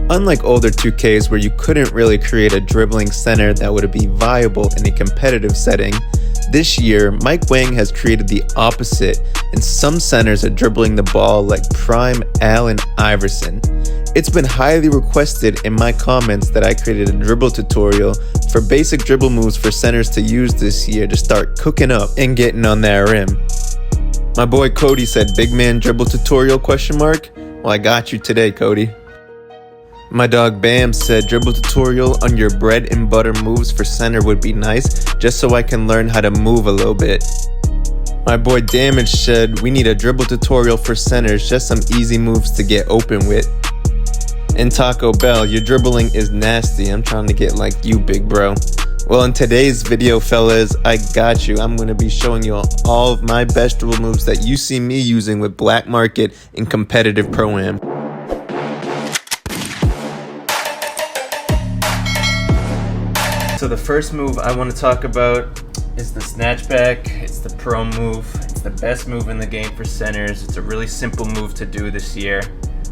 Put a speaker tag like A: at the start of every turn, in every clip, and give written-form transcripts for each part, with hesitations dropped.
A: Unlike older 2Ks where you couldn't really create a dribbling center that would be viable in a competitive setting, this year Mike Wang has created the opposite, and some centers are dribbling the ball like prime Allen Iverson. It's been highly requested in my comments that I created a dribble tutorial for basic dribble moves for centers to use this year to start cooking up and getting on that rim. My boy Cody said, "Big man dribble tutorial ? Well, I got you today, Cody." My dog Bam said, "Dribble tutorial on your bread and butter moves for center would be nice, just so I can learn how to move a little bit." My boy Damage said, "We need a dribble tutorial for centers, just some easy moves to get open with." And Taco Bell, "Your dribbling is nasty. I'm trying to get like you, big bro." Well, in today's video, fellas, I got you. I'm going to be showing you all of my best dribble moves that you see me using with Black Market in competitive Pro-Am. So the first move I want to talk about is the Snatchback. It's the pro move. It's the best move in the game for centers. It's a really simple move to do this year.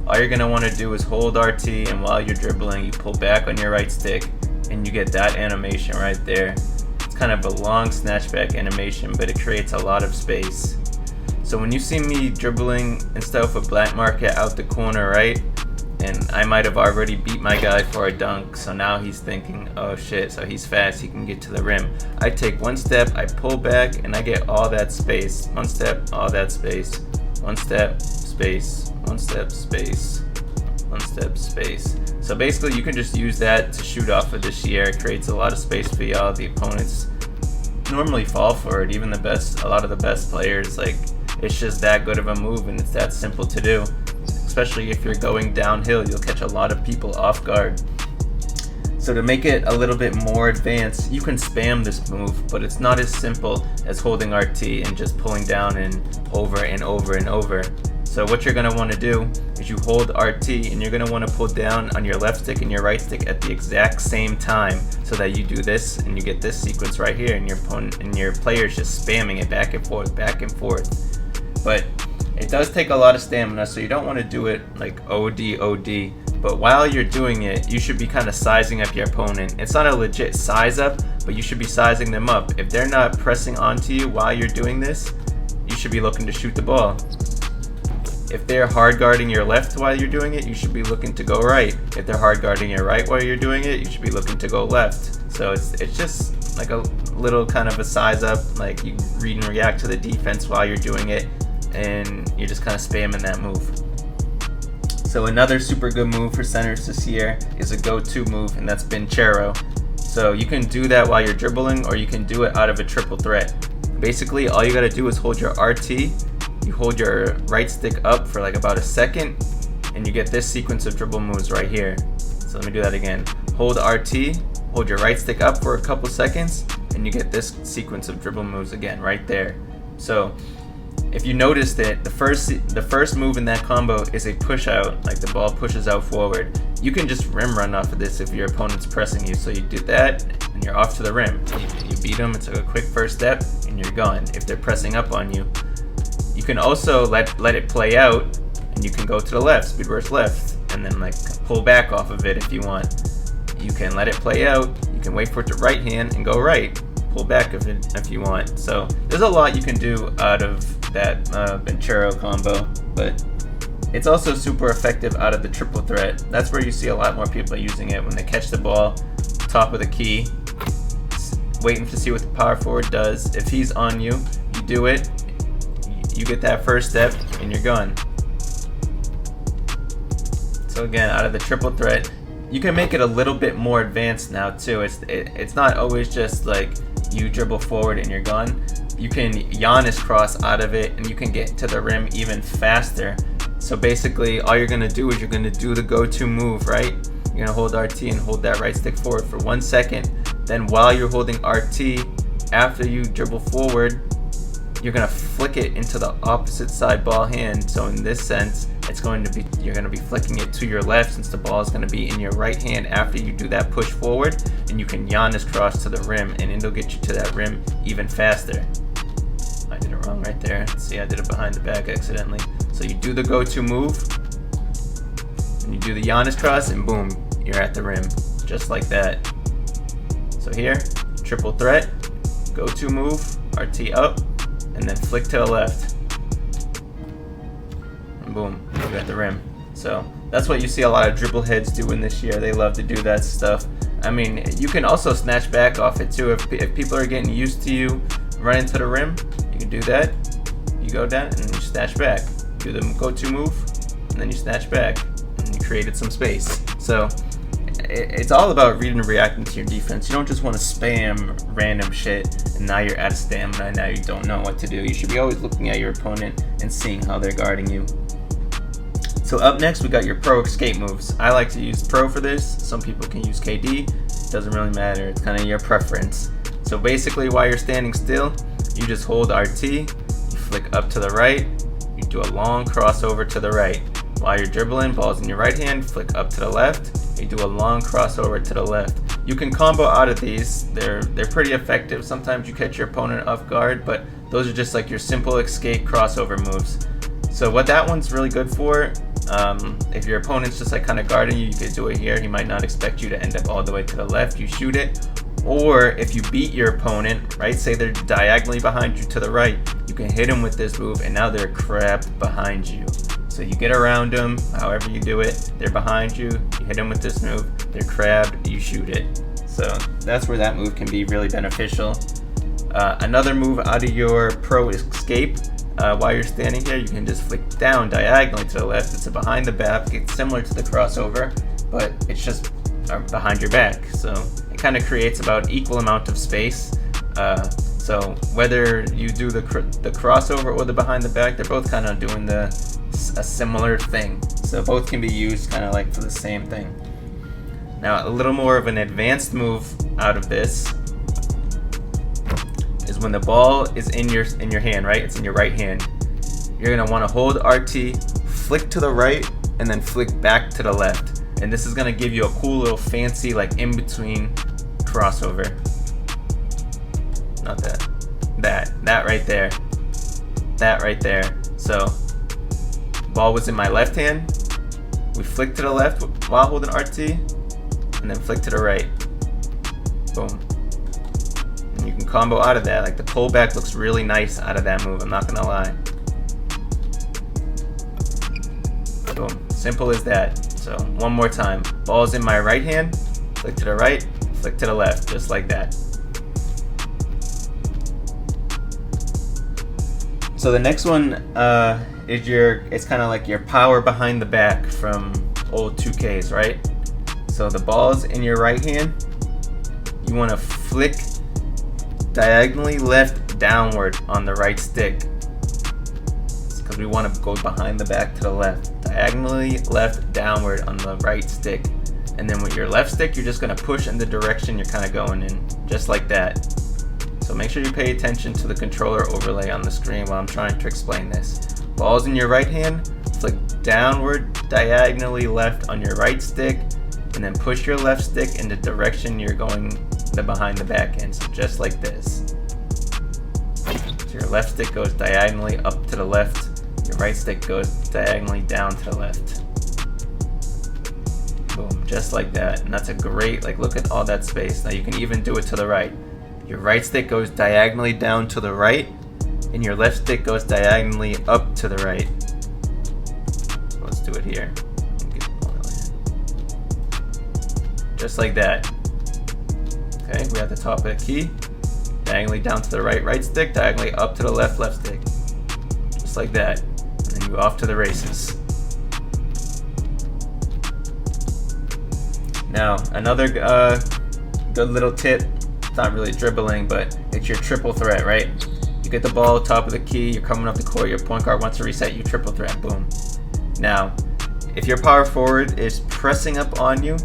A: All you're going to want to do is hold RT, and while you're dribbling, you pull back on your right stick, and you get that animation right there. It's kind of a long Snatchback animation, but it creates a lot of space. So when you see me dribbling and stuff with Black Market out the corner, right? And I might have already beat my guy for a dunk, so now he's thinking, oh shit, so he's fast, he can get to the rim. I take one step, I pull back, and I get all that space. One step, all that space. One step, space. One step, space. One step, space. So basically you can just use that to shoot off of this year. It creates a lot of space for y'all. The opponents normally fall for it, even a lot of the best players. Like, it's just that good of a move, and it's that simple to do. Especially if you're going downhill, you'll catch a lot of people off guard. So to make it a little bit more advanced, you can spam this move, but it's not as simple as holding RT and just pulling down and over and over and over. So what you're going to want to do is you hold RT, and you're going to want to pull down on your left stick and your right stick at the exact same time, so that you do this and you get this sequence right here, and your opponent and your player's just spamming it back and forth, back and forth. But it does take a lot of stamina, so you don't want to do it like OD. But while you're doing it, you should be kind of sizing up your opponent. It's not a legit size up, but you should be sizing them up. If they're not pressing onto you while you're doing this, you should be looking to shoot the ball. If they're hard guarding your left while you're doing it, you should be looking to go right. If they're hard guarding your right while you're doing it, you should be looking to go left. So it's just like a little kind of a size up, like you read and react to the defense while you're doing it, and you're just kind of spamming that move. So another super good move for centers this year is a go-to move, and that's Benchero. So you can do that while you're dribbling, or you can do it out of a triple threat. Basically, all you gotta do is hold your RT, you hold your right stick up for like about a second, and you get this sequence of dribble moves right here. So let me do that again. Hold RT, hold your right stick up for a couple seconds, and you get this sequence of dribble moves again right there. So if you noticed it, the first move in that combo is a push out, like the ball pushes out forward. You can just rim run off of this if your opponent's pressing you. So you do that, and you're off to the rim. You beat them, it's a quick first step, and you're gone if they're pressing up on you. You can also let it play out, and you can go to the left, speed burst left, and then like pull back off of it if you want. You can let it play out, you can wait for it to right hand and go right, pull back of it if you want. So there's a lot you can do out of that Benchero combo, but it's also super effective out of the triple threat. That's where you see a lot more people using it, when they catch the ball top of the key, waiting to see what the power forward does. If he's on you, you do it, you get that first step, and you're gone. So again, out of the triple threat, you can make it a little bit more advanced now too. It's not always just like you dribble forward and you're gone. You can Giannis cross out of it, and you can get to the rim even faster. So basically, all you're gonna do is you're gonna do the go-to move, right? You're gonna hold RT and hold that right stick forward for 1 second. Then while you're holding RT, after you dribble forward, you're gonna flick it into the opposite side ball hand. So in this sense, you're gonna be flicking it to your left, since the ball is gonna be in your right hand after you do that push forward, and you can Giannis cross to the rim, and it'll get you to that rim even faster. I did it wrong right there. See, I did it behind the back accidentally. So you do the go-to move, And you do the Giannis cross, and boom, you're at the rim, just like that. So here, triple threat, go-to move, RT up, and then flick to the left. And boom, you're at the rim. So that's what you see a lot of dribble heads doing this year. They love to do that stuff. I mean, you can also snatch back off it too. If people are getting used to you running to the rim, you can do that. You go down and you snatch back. Do the go-to move, and then you snatch back, and you created some space. So it's all about reading and reacting to your defense. You don't just want to spam random shit, and now you're out of stamina, and now you don't know what to do. You should be always looking at your opponent and seeing how they're guarding you. So up next, we got your pro escape moves. I like to use pro for this. Some people can use KD. Doesn't really matter. It's kind of your preference. So basically, while you're standing still, you just hold RT, you flick up to the right, you do a long crossover to the right. While you're dribbling, ball's in your right hand, flick up to the left, you do a long crossover to the left. You can combo out of these. They're pretty effective. Sometimes you catch your opponent off guard, but those are just like your simple escape crossover moves. So what that one's really good for, if your opponent's just like kind of guarding you, you could do it here. He might not expect you to end up all the way to the left. You shoot it. Or if you beat your opponent, right, say they're diagonally behind you to the right, you can hit them with this move, and now they're crabbed behind you. So you get around them, however you do it, they're behind you, you hit them with this move, they're crabbed, you shoot it. So that's where that move can be really beneficial. Another move out of your pro escape, while you're standing here, you can just flick down diagonally to the left. It's a behind the back. It's similar to the crossover, but it's just behind your back. So it kind of creates about equal amount of space. So whether you do the crossover or the behind the back, they're both kind of doing a similar thing. So both can be used kind of like for the same thing. Now a little more of an advanced move out of this is when the ball is in your hand, right? It's in your right hand. You're gonna want to hold RT, flick to the right, and then flick back to the left. And this is gonna give you a cool little fancy like in between crossover. Not that. That right there. That right there. So ball was in my left hand. We flick to the left while holding RT, and then flick to the right. Boom. And you can combo out of that. Like the pullback looks really nice out of that move, I'm not gonna lie. Boom. Simple as that. So one more time. Ball's in my right hand, flick to the right, flick to the left, just like that. So the next one is it's kind of like your power behind the back from old 2Ks, right? So the ball's in your right hand. You want to flick diagonally left downward on the right stick, because we want to go behind the back to the left. Diagonally left downward on the right stick. And then with your left stick, you're just going to push in the direction you're kind of going in, just like that. So make sure you pay attention to the controller overlay on the screen while I'm trying to explain this. Ball's in your right hand, flick downward diagonally left on your right stick, and then push your left stick in the direction you're going behind the back end. So just like this. So your left stick goes diagonally up to the left, your right stick goes diagonally down to the left. Boom, just like that. And that's a great, like, look at all that space. Now you can even do it to the right. Your right stick goes diagonally down to the right, and your left stick goes diagonally up to the right. So let's do it here. Just like that. Okay, we're at the top of the key. Diagonally down to the right, right stick, diagonally up to the left, left stick. Just like that. And then you off to the races. Now, another good little tip. It's not really dribbling, but it's your triple threat, right? You get the ball top of the key, you're coming up the court, your point guard wants to reset, you triple threat, boom. Now, if your power forward is pressing up on you,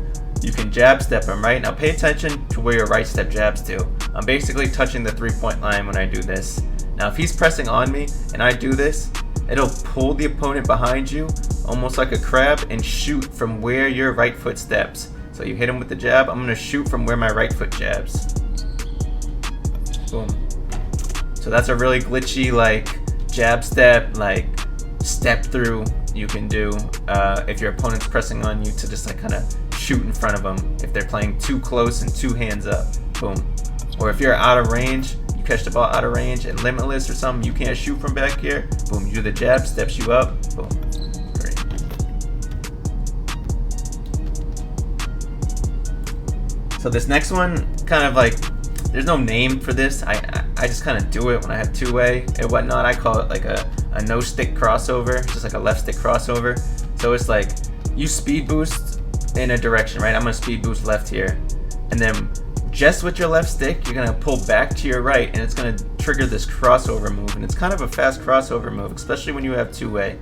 A: you can jab step him, right? Now pay attention to where your right step jabs to. I'm basically touching the 3-point line when I do this. Now if he's pressing on me and I do this, it'll pull the opponent behind you, almost like a crab, and shoot from where your right foot steps. So you hit him with the jab, I'm gonna shoot from where my right foot jabs. Boom. So that's a really glitchy, like, jab step, like, step through. you can do if your opponent's pressing on you to just like kind of shoot in front of them. If they're playing too close and 2 hands up, boom. Or if you're out of range, you catch the ball out of range and limitless or something, you can't shoot from back here, boom, you do the jab, steps you up, boom. Great. So this next one, kind of like, there's no name for this. I just kind of do it when I have two-way and whatnot. I call it like a no stick crossover, just like a left stick crossover. So it's like you speed boost in a direction, right? I'm gonna speed boost left here, and then just with your left stick, you're gonna pull back to your right, and it's gonna trigger this crossover move. And it's kind of a fast crossover move, especially when you have two-way.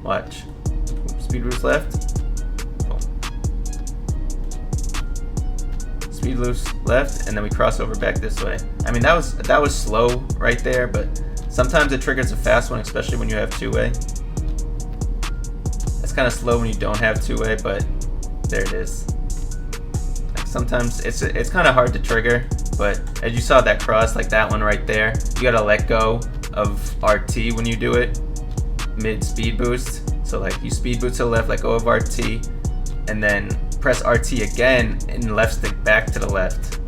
A: Watch. Speed boost left. Speed loose left, and then we cross over back this way. I mean, that was slow right there, but sometimes it triggers a fast one, especially when you have two-way. It's kind of slow when you don't have two-way, but there it is. Like sometimes it's kind of hard to trigger, but as you saw that cross, like that one right there, you gotta let go of RT when you do it mid speed boost. So like you speed boost to the left, let go of RT, and then press RT again and left stick back to the left.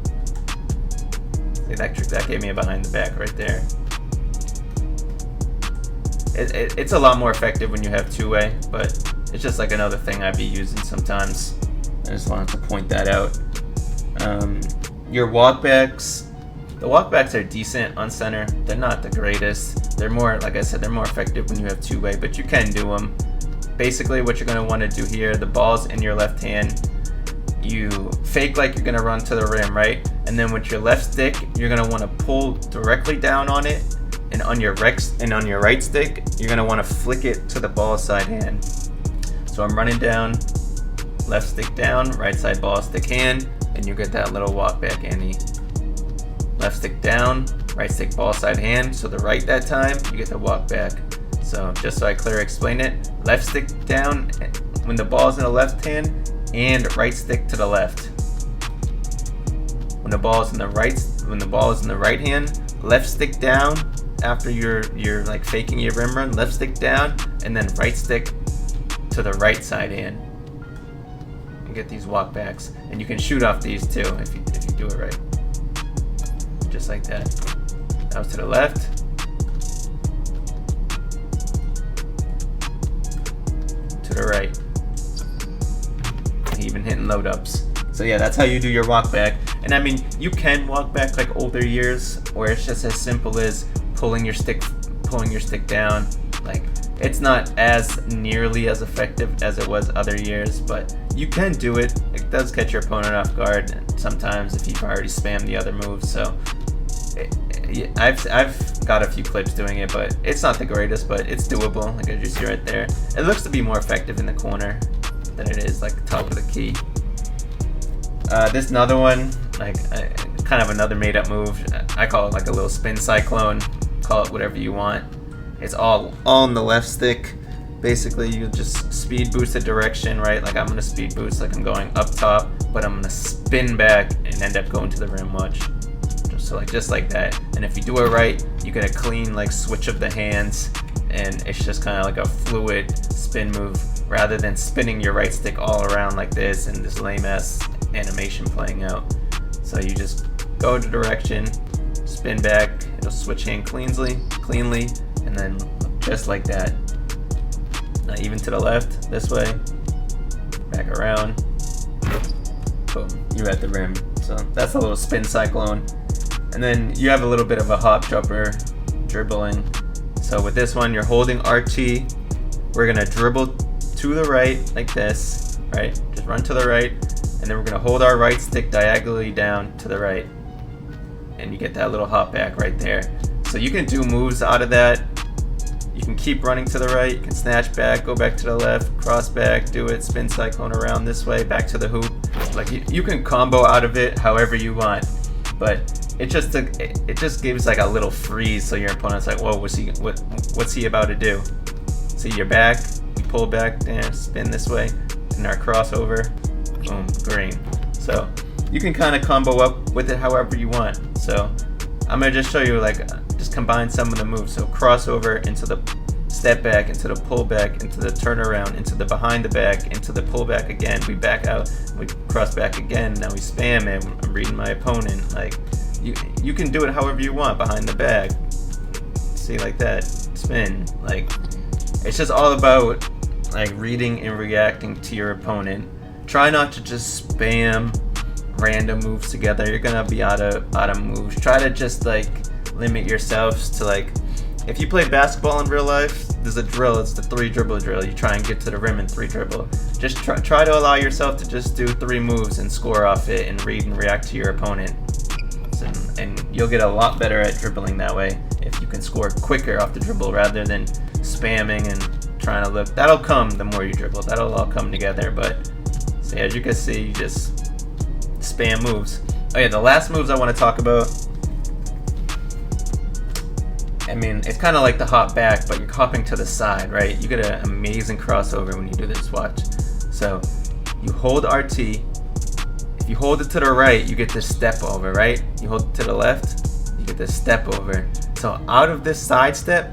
A: See, that gave me a behind the back right there. It's a lot more effective when you have two-way, but it's just like another thing I'd be using sometimes. I just wanted to point that out. Your walkbacks, the walkbacks are decent on center. They're not the greatest. They're more, like I said, they're more effective when you have two-way, but you can do them. Basically what you're going to want to do here, the ball's in your left hand, you fake like you're going to run to the rim, right? And then with your left stick, you're going to want to pull directly down on it, and on your right stick, you're going to want to flick it to the ball side hand. So I'm running down, left stick down, right side ball stick hand, and you get that little walk back ante. Left stick down, right stick ball side hand, so the right that time, you get the walk back. So just so I clearly explain it, left stick down when the ball's in the left hand, and right stick to the left. When the ball is in the right hand, left stick down after you're like faking your rim run, left stick down, and then right stick to the right side hand. And get these walk backs, and you can shoot off these too if you do it right. Just like that. That was to the left. To the right. Even hitting load ups. So yeah, that's how you do your walk back. And I mean, you can walk back like older years where it's just as simple as pulling your stick down. Like, it's not as nearly as effective as it was other years, but you can do it. It does catch your opponent off guard sometimes if you've already spammed the other moves. So I've got a few clips doing it, but it's not the greatest, but it's doable. Like, as you see right there, it looks to be more effective in the corner than it is like the top of the key. This another one, like kind of another made up move. I call it like a little spin cyclone. Call it whatever you want. It's all on the left stick. Basically, you just speed boost the direction, right? Like I'm gonna speed boost like I'm going up top, but I'm gonna spin back and end up going to the rim. Watch. Just like that. And if you do it right, you get a clean like switch of the hands, and it's just kind of like a fluid spin move rather than spinning your right stick all around like this and this lame ass animation playing out. So you just go the direction, spin back, it'll switch hand cleanly, and then just like that. Now even to the left, this way, back around, boom, you're at the rim. So that's a little spin cyclone. And then you have a little bit of a hop jumper dribbling. So with this one, you're holding RT. We're gonna dribble to the right like this, right? Just run to the right, and then we're gonna hold our right stick diagonally down to the right, and you get that little hop back right there. So you can do moves out of that. You can keep running to the right, you can snatch back, go back to the left, cross back, do it, spin cyclone around this way, back to the hoop. Like you can combo out of it however you want, but it just gives like a little freeze, so your opponent's like, whoa, what's he about to do? See, you're back, you pull back, and spin this way, and our crossover, boom, green. So you can kind of combo up with it however you want. So I'm gonna just show you like just combine some of the moves. So crossover into the step back, into the pull back, into the turnaround, into the behind the back, into the pull back again. We back out, we cross back again. Now we spam it. I'm reading my opponent. Like you can do it however you want. Behind the back, see, like that, spin. Like it's just all about like reading and reacting to your opponent. Try not to just spam random moves together. You're gonna be out of moves. Try to just like limit yourselves to, like, if you play basketball in real life, there's a drill. It's the 3 dribble drill. You try and get to the rim in 3 dribble. Just try to allow yourself to just do 3 moves and score off it and read and react to your opponent. And you'll get a lot better at dribbling that way if you can score quicker off the dribble rather than spamming and trying to look. That'll come the more you dribble. That'll all come together. But so as you can see, you just spam moves. Oh yeah, the last moves I want to talk about, I mean, it's kind of like the hop back, but you're hopping to the side, right? You get an amazing crossover when you do this, watch. So you hold RT. If you hold it to the right, you get this step over, right? You hold it to the left, you get this step over. So out of this side step,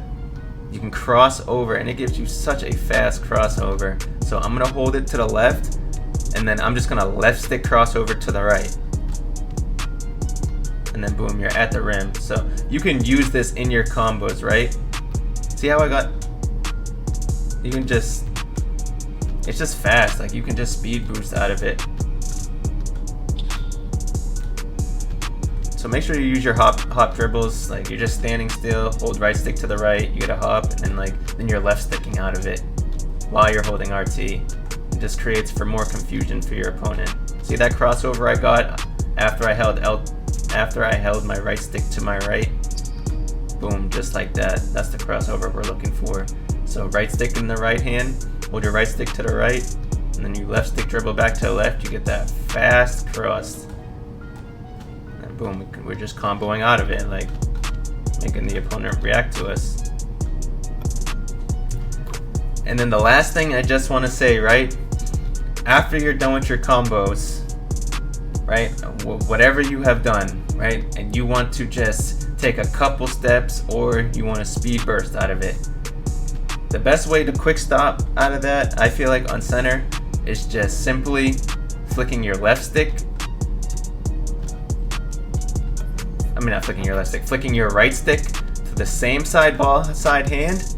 A: you can cross over, and it gives you such a fast crossover. So I'm gonna hold it to the left, and then I'm just gonna left stick crossover to the right. And then boom, you're at the rim. So you can use this in your combos, right? See how I got, you can just, it's just fast. Like you can just speed boost out of it. So make sure you use your hop dribbles. Like you're just standing still, hold right stick to the right, you get a hop, and then you're left sticking out of it while you're holding RT. It just creates for more confusion for your opponent. See that crossover I got after I held my right stick to my right? Boom, just like that. That's the crossover we're looking for. So right stick in the right hand, hold your right stick to the right, and then you left stick dribble back to the left, you get that fast cross. And boom, we're just comboing out of it, like making the opponent react to us. And then the last thing I just want to say, right? After you're done with your combos, right, whatever you have done, right, and you want to just take a couple steps or you want to speed burst out of it, the best way to quick stop out of that, I feel like on center, is just simply flicking your left stick. I mean, not flicking your left stick, flicking your right stick to the same side hand,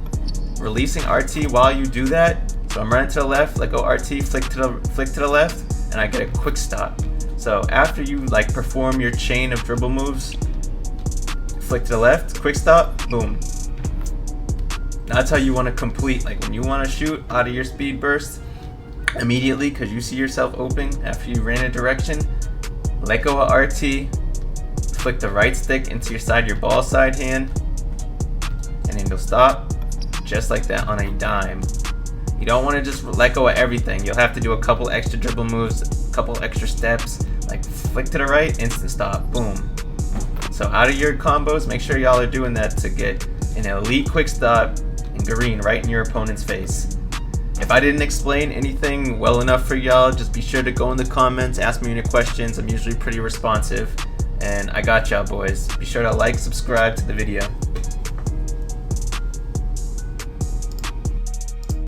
A: releasing RT while you do that. So I'm running to the left, let go RT, flick to the left, and I get a quick stop. So after you like perform your chain of dribble moves, flick to the left, quick stop, boom. That's how you want to complete, like when you want to shoot out of your speed burst immediately because you see yourself open after you ran a direction, let go of RT, flick the right stick into your ball side hand, and then you'll stop just like that on a dime. You don't want to just let go of everything. You'll have to do a couple extra dribble moves, a couple extra steps, like flick to the right, instant stop, boom. So out of your combos, make sure y'all are doing that to get an elite quick stop and green right in your opponent's face. If I didn't explain anything well enough for y'all, just be sure to go in the comments, ask me any questions. I'm usually pretty responsive. And I got y'all boys. Be sure to like, subscribe to the video.